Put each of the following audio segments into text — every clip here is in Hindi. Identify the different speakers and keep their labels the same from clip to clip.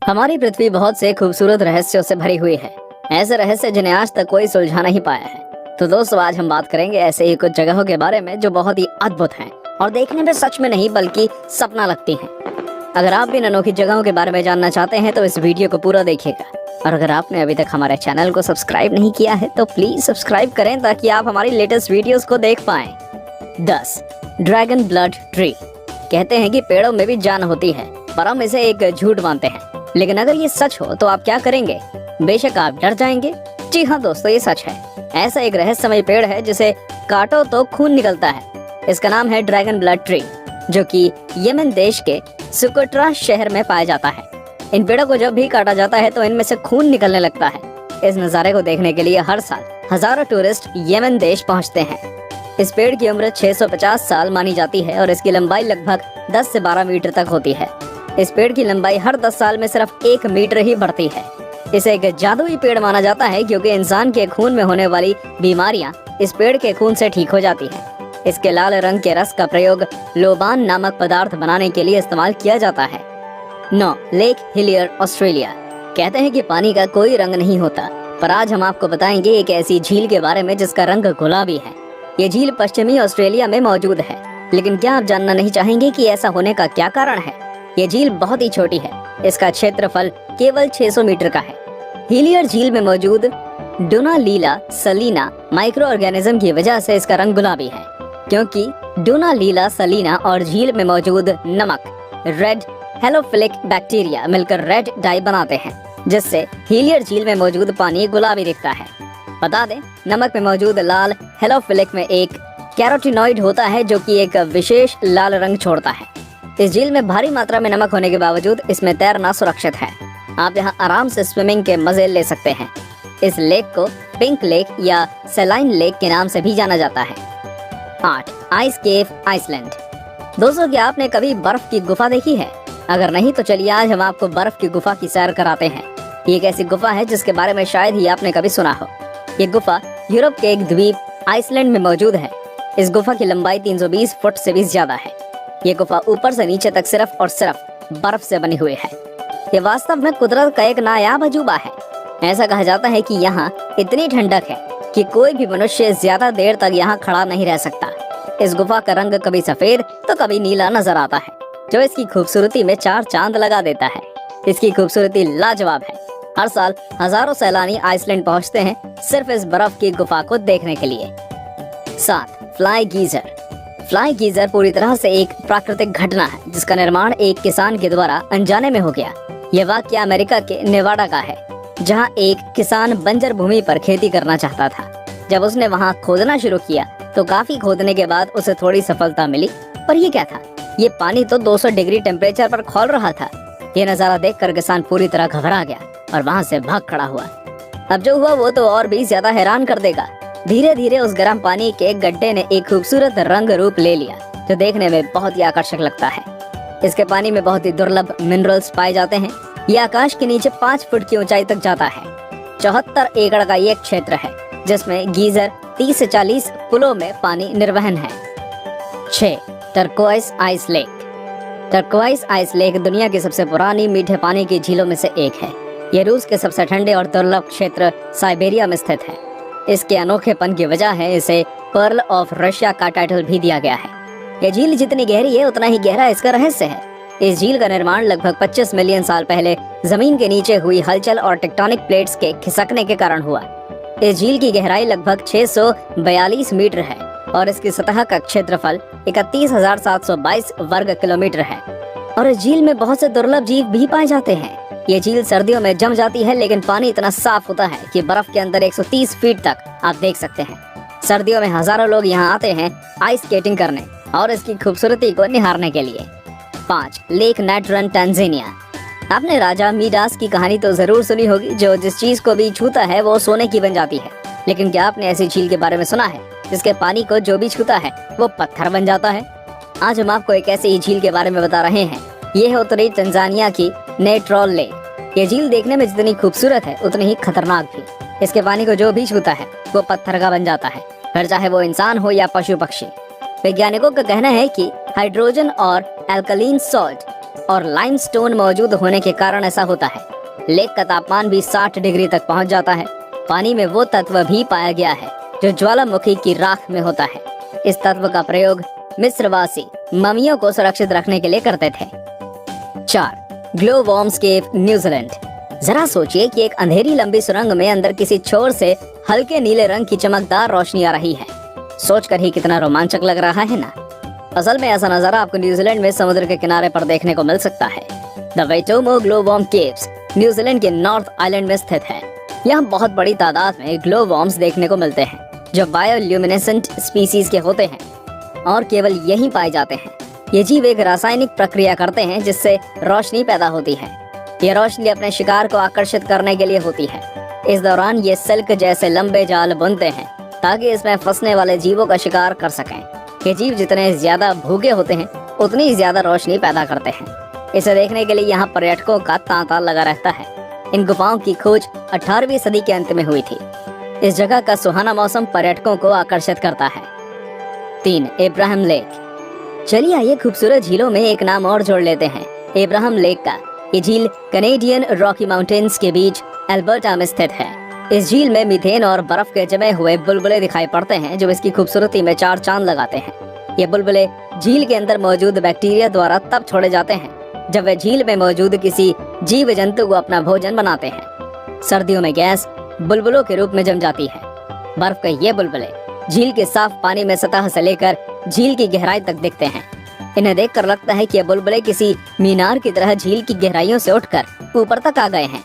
Speaker 1: हमारी पृथ्वी बहुत से खूबसूरत रहस्यों से भरी हुई है। ऐसे रहस्य जिन्हें आज तक कोई सुलझा नहीं पाया है। तो दोस्तों, आज हम बात करेंगे ऐसे ही कुछ जगहों के बारे में जो बहुत ही अद्भुत हैं और देखने में सच में नहीं बल्कि सपना लगती हैं। अगर आप भी इन अनोखी जगहों के बारे में जानना चाहते हैं तो इस वीडियो को पूरा देखिएगा। और अगर आपने अभी तक हमारे चैनल को सब्सक्राइब नहीं किया है तो प्लीज सब्सक्राइब करें ताकि आप हमारी लेटेस्ट वीडियोस को देख पाएं। 10. Dragon blood tree. कहते हैं कि पेड़ों में भी जान होती है, पर हम इसे एक झूठ मानते हैं। लेकिन अगर ये सच हो तो आप क्या करेंगे? बेशक आप डर जाएंगे। जी हाँ दोस्तों, ये सच है। ऐसा एक रहस्यमय पेड़ है जिसे काटो तो खून निकलता है। इसका नाम है ड्रैगन ब्लड ट्री, जो कि यमन देश के सुकोट्रा शहर में पाया जाता है। इन पेड़ों को जब भी काटा जाता है तो इनमें से खून निकलने लगता है। इस नज़ारे को देखने के लिए हर साल हजारों टूरिस्ट यमन देश पहुँचते हैं। इस पेड़ की उम्र 650 साल मानी जाती है और इसकी लंबाई लगभग 10 से 12 मीटर तक होती है। इस पेड़ की लंबाई हर 10 साल में सिर्फ 1 मीटर ही बढ़ती है। इसे एक जादुई पेड़ माना जाता है क्योंकि इंसान के खून में होने वाली बीमारियां इस पेड़ के खून से ठीक हो जाती हैं। इसके लाल रंग के रस का प्रयोग लोबान नामक पदार्थ बनाने के लिए इस्तेमाल किया जाता है। 9. Lake Hillier, Australia. कहते हैं कि पानी का कोई रंग नहीं होता, पर आज हम आपको बताएंगे एक ऐसी झील के बारे में जिसका रंग गुलाबी है। ये झील पश्चिमी ऑस्ट्रेलिया में मौजूद है। लेकिन क्या आप जानना नहीं चाहेंगे कि ऐसा होने का क्या कारण है? ये झील बहुत ही छोटी है। इसका क्षेत्रफल केवल 600 मीटर का है। हिलियर झील में मौजूद डोनालीला सलीना माइक्रो ऑर्गेनिज्म की वजह से इसका रंग गुलाबी है, क्योंकि डोनालीला सलीना और झील में मौजूद नमक रेड हेलोफिलिक बैक्टीरिया मिलकर रेड डाई बनाते हैं, जिससे हिलियर झील में मौजूद पानी गुलाबी दिखता है। बता दें, नमक में मौजूद लाल हेलोफिलिक में एक कैरोटीनॉइड होता है जो कि एक विशेष लाल रंग छोड़ता है। इस झील में भारी मात्रा में नमक होने के बावजूद इसमें तैरना सुरक्षित है। आप यहाँ आराम से स्विमिंग के मजे ले सकते हैं। इस लेक को पिंक लेक या सेलाइन लेक के नाम से भी जाना जाता है। 8. आइस केव, आइसलैंड। दोस्तों, क्या आपने कभी बर्फ की गुफा देखी है? अगर नहीं तो चलिए आज हम आपको बर्फ की गुफा की सैर कराते हैं। ये एक ऐसी गुफा है जिसके बारे में शायद ही आपने कभी सुना हो। ये गुफा यूरोप के एक द्वीप आइसलैंड में मौजूद है। इस गुफा की लंबाई 320 फुट से भी ज्यादा है। ये गुफा ऊपर से नीचे तक सिर्फ और सिर्फ बर्फ से बनी हुई है। ये वास्तव में कुदरत का एक नायाब अजूबा है। ऐसा कहा जाता है कि यहाँ इतनी ठंडक है कि कोई भी मनुष्य ज्यादा देर तक यहाँ खड़ा नहीं रह सकता। इस गुफा का रंग कभी सफेद तो कभी नीला नजर आता है, जो इसकी खूबसूरती में 4 चांद लगा देता है। इसकी खूबसूरती लाजवाब है। हर साल हजारों सैलानी आइसलैंड पहुँचते हैं सिर्फ इस बर्फ की गुफा को देखने के लिए। 7. Fly geyser. फ्लाई गीजर पूरी तरह से एक प्राकृतिक घटना है जिसका निर्माण एक किसान के द्वारा अनजाने में हो गया। यह वाकया अमेरिका के नेवाडा का है, जहां एक किसान बंजर भूमि पर खेती करना चाहता था। जब उसने वहां खोदना शुरू किया तो काफी खोदने के बाद उसे थोड़ी सफलता मिली। पर ये क्या था? ये पानी तो 200 डिग्री टेम्परेचर पर खौल रहा था। ये नजारा देखकर किसान पूरी तरह घबरा गया और वहाँ से भाग खड़ा हुआ। अब जो हुआ वो तो और भी ज्यादा हैरान कर देगा। धीरे धीरे उस गर्म पानी के गड्ढे ने एक खूबसूरत रंग रूप ले लिया, जो देखने में बहुत ही आकर्षक लगता है। इसके पानी में बहुत ही दुर्लभ मिनरल्स पाए जाते हैं। ये आकाश के नीचे 5 फुट की ऊंचाई तक जाता है। 74 एकड़ का ये क्षेत्र है जिसमें गीजर 30 से 40 पुलों में पानी निर्वहन है। 6. Turquoise ice lake. Turquoise ice lake दुनिया की सबसे पुरानी मीठे पानी की झीलों में से एक है। ये रूस के सबसे ठंडे और दुर्लभ क्षेत्र साइबेरिया में स्थित है। इसके अनोखेपन की वजह है इसे पर्ल ऑफ रशिया का टाइटल भी दिया गया है। यह झील जितनी गहरी है उतना ही गहरा इसका रहस्य है। इस झील का निर्माण लगभग 25 मिलियन साल पहले जमीन के नीचे हुई हलचल और टेक्टोनिक प्लेट्स के खिसकने के कारण हुआ। इस झील की गहराई लगभग 642 मीटर है और इसकी सतह का क्षेत्रफल 31,722 वर्ग किलोमीटर है। और इस झील में बहुत से दुर्लभ जीव भी पाए जाते हैं। ये झील सर्दियों में जम जाती है, लेकिन पानी इतना साफ होता है कि बर्फ के अंदर 130 फीट तक आप देख सकते हैं। सर्दियों में हजारों लोग यहाँ आते हैं आइस स्केटिंग करने और इसकी खूबसूरती को निहारने के लिए। 5. Lake Natron, Tanzania. आपने राजा मीडास की कहानी तो जरूर सुनी होगी, जो जिस चीज को भी छूता है वो सोने की बन जाती है। लेकिन क्या आपने ऐसी झील के बारे में सुना है जिसके पानी को जो भी छूता है वो पत्थर बन जाता है? आज हम आपको एक ऐसी ही झील के बारे में बता रहे हैं। ये है उत्तरी तंजानिया की नेट्रॉल लेक। ये झील देखने में जितनी खूबसूरत है उतनी ही खतरनाक भी। इसके पानी को जो भी छूता है वो पत्थर का बन जाता है, फिर चाहे वो इंसान हो या पशु पक्षी। वैज्ञानिकों का कहना है कि हाइड्रोजन और एल्कलीन सॉल्ट और लाइमस्टोन मौजूद होने के कारण ऐसा होता है। लेक का तापमान भी 60 डिग्री तक पहुंच जाता है। पानी में वो तत्व भी पाया गया है जो ज्वालामुखी की राख में होता है। इस तत्व का प्रयोग मिस्रवासी ममियों को सुरक्षित रखने के लिए करते थे। 4. ग्लो वॉर्म्स केव, न्यूजीलैंड। जरा सोचिए कि एक अंधेरी लंबी सुरंग में अंदर किसी छोर से हल्के नीले रंग की चमकदार रोशनी आ रही है। सोचकर ही कितना रोमांचक लग रहा है ना। असल में ऐसा नजारा आपको न्यूजीलैंड में समुद्र के किनारे पर देखने को मिल सकता है। The Waitomo glow worm caves New Zealand के नॉर्थ आइलैंड में स्थित है। यहाँ बहुत बड़ी तादाद में ग्लो वॉर्म्स देखने को मिलते हैं जो बायोल्यूमिनेसेंट स्पीसीज के होते हैं और केवल यहीं पाए जाते हैं। ये जीव एक रासायनिक प्रक्रिया करते हैं जिससे रोशनी पैदा होती है। ये रोशनी अपने शिकार को आकर्षित करने के लिए होती है। इस दौरान ये सिल्क जैसे लंबे जाल बुनते हैं ताकि इसमें फंसने वाले जीवों का शिकार कर सकें। ये जीव जितने ज्यादा भूखे होते हैं उतनी ही ज्यादा रोशनी पैदा करते हैं। इसे देखने के लिए यहाँ पर्यटकों का तांता लगा रहता है। इन गुफाओं की खोज 18वीं सदी के अंत में हुई थी। इस जगह का सुहाना मौसम पर्यटकों को आकर्षित करता है। 3. Abraham lake. चलिए आइए खूबसूरत झीलों में एक नाम और जोड़ लेते हैं, एब्राहम लेक का। ये झील कनेडियन रॉकी माउंटेन्स के बीच अल्बर्टा में स्थित है। इस झील में मीथेन और बर्फ के जमे हुए बुलबुले दिखाई पड़ते हैं जो इसकी खूबसूरती में 4 चांद लगाते हैं। ये बुलबुले झील के अंदर मौजूद बैक्टीरिया द्वारा तब छोड़े जाते हैं जब वे झील में मौजूद किसी जीव जंतु को अपना भोजन बनाते हैं। सर्दियों में गैस बुलबुलों के रूप में जम जाती है। बर्फ के ये बुलबुले झील के साफ पानी में सतह से लेकर झील की गहराई तक दिखते हैं। इन्हें देखकर लगता है कि ये बुलबुले किसी मीनार की तरह झील की गहराइयों से उठकर ऊपर तक आ गए हैं।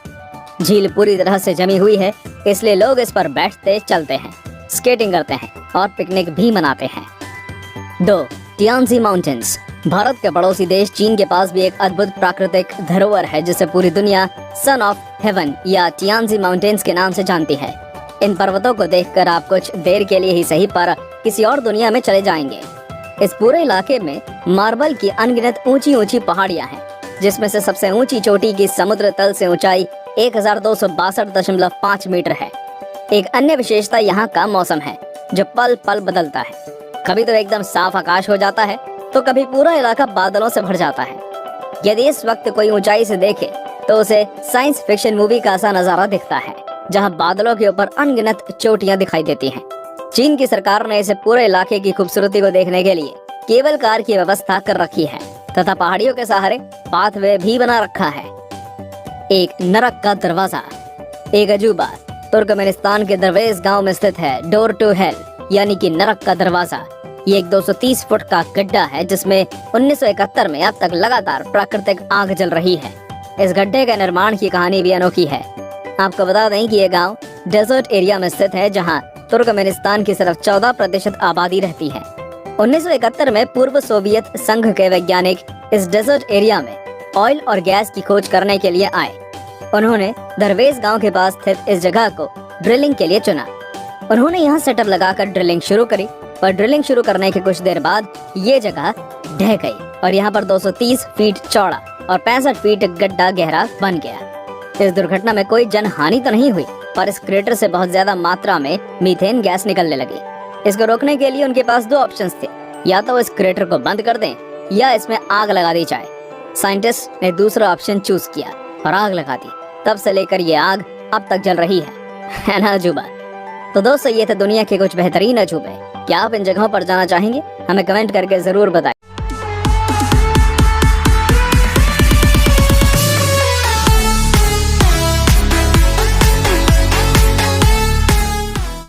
Speaker 1: झील पूरी तरह से जमी हुई है, इसलिए लोग इस पर बैठते, चलते हैं, स्केटिंग करते हैं और पिकनिक भी मनाते हैं। 2. टियानजी माउंटेन्स। भारत के पड़ोसी देश चीन के पास भी एक अद्भुत प्राकृतिक धरोहर है जिसे पूरी दुनिया सन ऑफ हेवन या टियानजी माउंटेन्स के नाम से जानती है। इन पर्वतों को देखकर आप कुछ देर के लिए ही सही पर किसी और दुनिया में चले जाएंगे। इस पूरे इलाके में मार्बल की अनगिनत ऊंची ऊंची पहाड़ियां हैं, जिसमें से सबसे ऊंची चोटी की समुद्र तल से ऊंचाई 1262.5 मीटर है। एक अन्य विशेषता यहाँ का मौसम है जो पल पल बदलता है। कभी तो एकदम साफ आकाश हो जाता है तो कभी पूरा इलाका बादलों से भर जाता है। यदि इस वक्त कोई ऊंचाई से देखे तो उसे साइंस फिक्शन मूवी का सा नजारा दिखता है जहां बादलों के ऊपर अनगिनत चोटियां दिखाई देती हैं। चीन की सरकार ने इसे पूरे इलाके की खूबसूरती को देखने के लिए केबल कार की व्यवस्था कर रखी है तथा पहाड़ियों के सहारे पाथवे भी बना रखा है। एक नरक का दरवाजा। एक अजूबा तुर्कमेनिस्तान के दरवेज गांव में स्थित है डोर टू हेल यानी कि नरक का दरवाजा। ये एक 230 फुट का गड्ढा है जिसमें 1971 में अब तक लगातार प्राकृतिक आग जल रही है। इस गड्ढे के निर्माण की कहानी भी अनोखी है। आपको बता दें कि ये गांव डेजर्ट एरिया में स्थित है जहां तुर्कमेनिस्तान की सिर्फ 14% आबादी रहती है। 1971 में पूर्व सोवियत संघ के वैज्ञानिक इस डेजर्ट एरिया में ऑयल और गैस की खोज करने के लिए आए। उन्होंने दरवेज गांव के पास स्थित इस जगह को ड्रिलिंग के लिए चुना। उन्होंने यहाँ सेटअप लगाकर ड्रिलिंग शुरू करी, पर ड्रिलिंग शुरू करने के कुछ देर बाद ये जगह ढह गई और यहाँ पर 230 फीट चौड़ा और 65 फीट गड्ढा गहरा बन गया। इस दुर्घटना में कोई जनहानि तो नहीं हुई, पर इस क्रेटर से बहुत ज्यादा मात्रा में मीथेन गैस निकलने लगी। इसको रोकने के लिए उनके पास 2 ऑप्शंस थे, या तो इस क्रेटर को बंद कर दें या इसमें आग लगा दी जाए। साइंटिस्ट ने दूसरा ऑप्शन चूज किया और आग लगा दी। तब से लेकर ये आग अब तक जल रही है ना अजूबा। तो दोस्तों, ये थे दुनिया के कुछ बेहतरीन अजूबे। क्या आप इन जगहों पर जाना चाहेंगे? हमें कमेंट करके जरूर बताएं।